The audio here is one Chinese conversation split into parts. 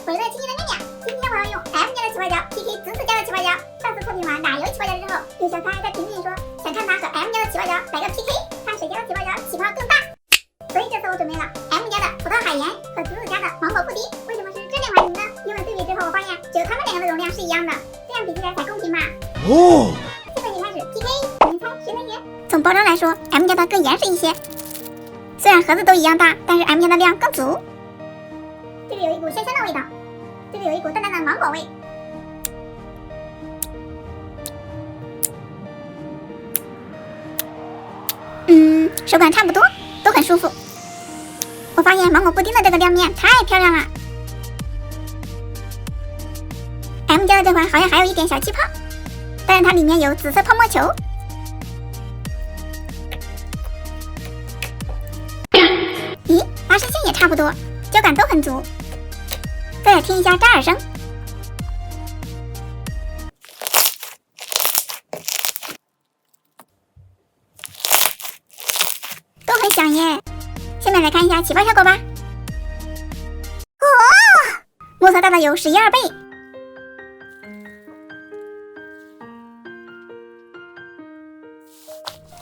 为了亲亲的面面，今天我要用 M 家的起泡胶 PK 子子家的起泡胶。上次测评完奶油起泡胶之后，有小可爱在评论里说想看他和 M 家的起泡胶来个 PK， 看谁家的起泡胶起泡更大。所以这次我准备了 M 家的葡萄海盐和子子家的芒果布丁。为什么是这两款饮呢？因为对比之后我发现只有他们两个的容量是一样的，这样比起来才公平嘛。哦，现在就开始 PK， 你们猜谁能赢？从包装来说 ，M 家的更严实一些。虽然盒子都一样大，但是 M 家的量更足。这里有一股香香的味道，这里有一股淡淡的芒果味。手感差不多，都很舒服。我发现芒果布丁的这个亮面太漂亮了。M 家的这款好像还有一点小气泡，但是它里面有紫色泡沫球。咦，拉伸性也差不多，胶感都很足。再来听一下扎耳声。都很响耶。下面来看一下起泡效果吧。哦，摩擦大了有12倍。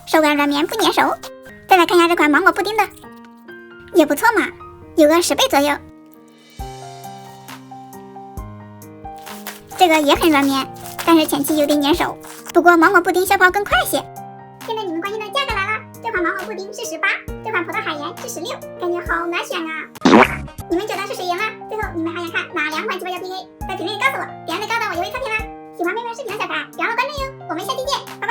手感软绵不粘手。再来看一下这款芒果布丁的，也不错嘛，有个10倍左右。这个也很软绵，但是前期有点粘手。不过芒果布丁消泡更快些。现在你们关心的价格来了，这款芒果布丁是18，这款葡萄海盐是16，感觉好难选啊！你们觉得是谁赢了？最后你们还想看哪两款起泡胶 PK？在评论里告诉我，点了最高的我就会测评啦！喜欢妹妹视频的小可爱，别忘了关注哟！我们下期见。